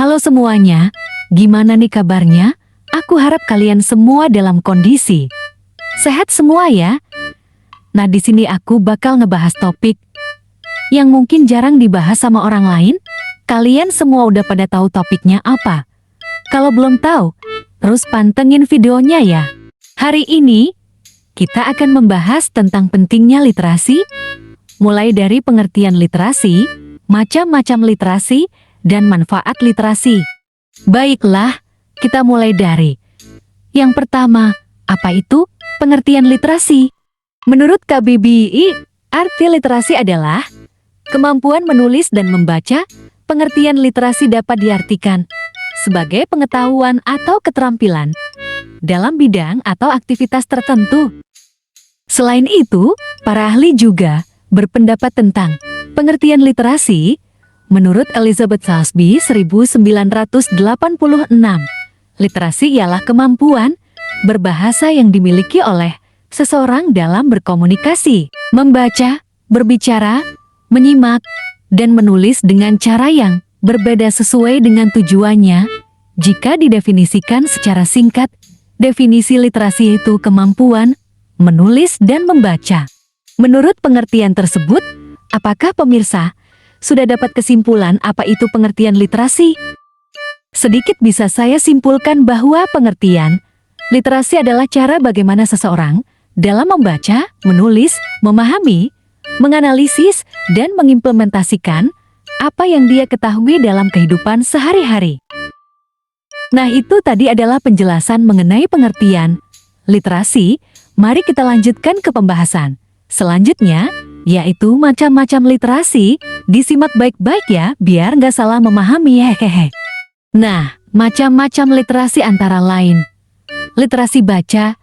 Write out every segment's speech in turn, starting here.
Halo semuanya, gimana nih kabarnya? Aku harap kalian semua dalam kondisi sehat semua ya. Nah, di sini aku bakal ngebahas topik yang mungkin jarang dibahas sama orang lain. Kalian semua udah pada tahu topiknya apa? Kalau belum tahu, terus pantengin videonya ya. Hari ini, kita akan membahas tentang pentingnya literasi, mulai dari pengertian literasi, macam-macam literasi, dan manfaat literasi. Baiklah, kita mulai dari yang pertama, apa itu pengertian literasi? Menurut KBBI, arti literasi adalah kemampuan menulis dan membaca. Pengertian literasi dapat diartikan sebagai pengetahuan atau keterampilan dalam bidang atau aktivitas tertentu. Selain itu, para ahli juga berpendapat tentang pengertian literasi. Menurut Elizabeth Salsby 1986, literasi ialah kemampuan berbahasa yang dimiliki oleh seseorang dalam berkomunikasi, membaca, berbicara, menyimak, dan menulis dengan cara yang berbeda sesuai dengan tujuannya. Jika didefinisikan secara singkat, definisi literasi itu kemampuan menulis dan membaca. Menurut pengertian tersebut, apakah pemirsa sudah dapat kesimpulan apa itu pengertian literasi? Sedikit bisa saya simpulkan bahwa pengertian literasi adalah cara bagaimana seseorang dalam membaca, menulis, memahami, menganalisis, dan mengimplementasikan apa yang dia ketahui dalam kehidupan sehari-hari. Nah, itu tadi adalah penjelasan mengenai pengertian literasi. Mari kita lanjutkan ke pembahasan selanjutnya, yaitu macam-macam literasi. Disimak baik-baik ya, biar nggak salah memahami, hehehe. Nah, macam-macam literasi antara lain literasi baca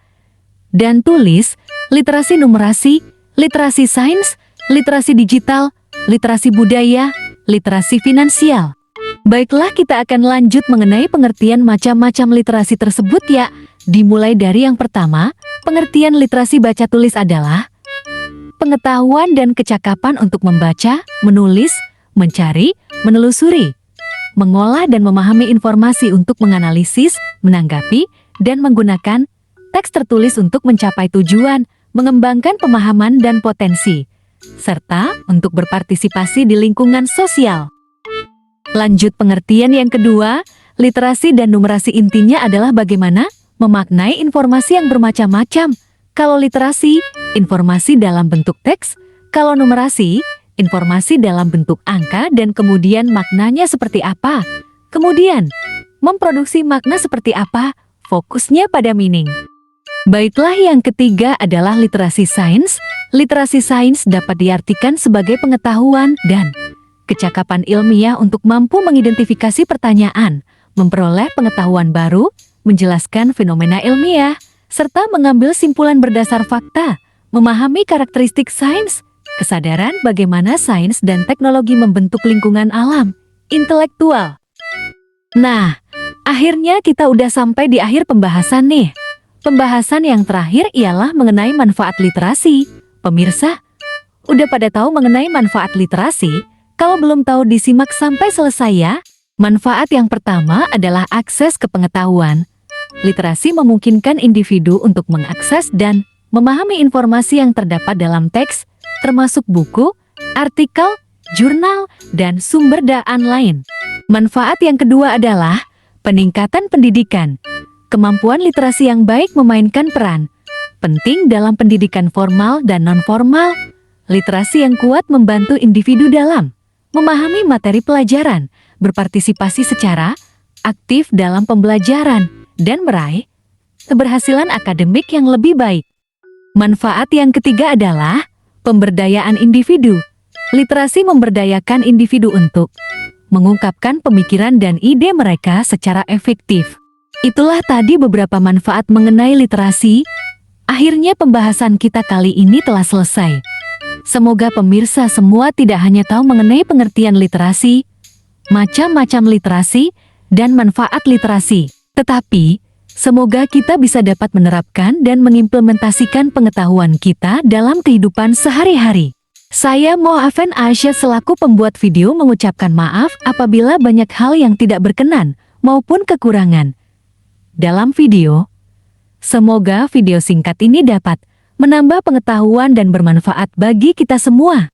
dan tulis, literasi numerasi, literasi sains, literasi digital, literasi budaya, literasi finansial. Baiklah, kita akan lanjut mengenai pengertian macam-macam literasi tersebut ya. Dimulai dari yang pertama, pengertian literasi baca tulis adalah pengetahuan dan kecakapan untuk membaca, menulis, mencari, menelusuri, mengolah dan memahami informasi untuk menganalisis, menanggapi, dan menggunakan teks tertulis untuk mencapai tujuan, mengembangkan pemahaman dan potensi, serta untuk berpartisipasi di lingkungan sosial. Lanjut pengertian yang kedua, literasi dan numerasi intinya adalah bagaimana memaknai informasi yang bermacam-macam. Kalau literasi, informasi dalam bentuk teks. Kalau numerasi, informasi dalam bentuk angka dan kemudian maknanya seperti apa. Kemudian, memproduksi makna seperti apa, fokusnya pada meaning. Baiklah, yang ketiga adalah literasi sains. Literasi sains dapat diartikan sebagai pengetahuan dan kecakapan ilmiah untuk mampu mengidentifikasi pertanyaan, memperoleh pengetahuan baru, menjelaskan fenomena ilmiah, serta mengambil simpulan berdasar fakta, memahami karakteristik sains, kesadaran bagaimana sains dan teknologi membentuk lingkungan alam, intelektual. Nah, akhirnya kita udah sampai di akhir pembahasan nih. Pembahasan yang terakhir ialah mengenai manfaat literasi. Pemirsa, udah pada tahu mengenai manfaat literasi? Kalau belum tahu, disimak sampai selesai ya. Manfaat yang pertama adalah akses ke pengetahuan. Literasi memungkinkan individu untuk mengakses dan memahami informasi yang terdapat dalam teks, termasuk buku, artikel, jurnal, dan sumber data lain. Manfaat yang kedua adalah peningkatan pendidikan. Kemampuan literasi yang baik memainkan peran penting dalam pendidikan formal dan non-formal. Literasi yang kuat membantu individu dalam memahami materi pelajaran, berpartisipasi secara aktif dalam pembelajaran, dan meraih keberhasilan akademik yang lebih baik. Manfaat yang ketiga adalah pemberdayaan individu. Literasi memberdayakan individu untuk mengungkapkan pemikiran dan ide mereka secara efektif. Itulah tadi beberapa manfaat mengenai literasi. Akhirnya pembahasan kita kali ini telah selesai. Semoga pemirsa semua tidak hanya tahu mengenai pengertian literasi, macam-macam literasi, dan manfaat literasi, tetapi semoga kita bisa dapat menerapkan dan mengimplementasikan pengetahuan kita dalam kehidupan sehari-hari. Saya Mohaven Aisyah selaku pembuat video mengucapkan maaf apabila banyak hal yang tidak berkenan maupun kekurangan dalam video. Semoga video singkat ini dapat menambah pengetahuan dan bermanfaat bagi kita semua.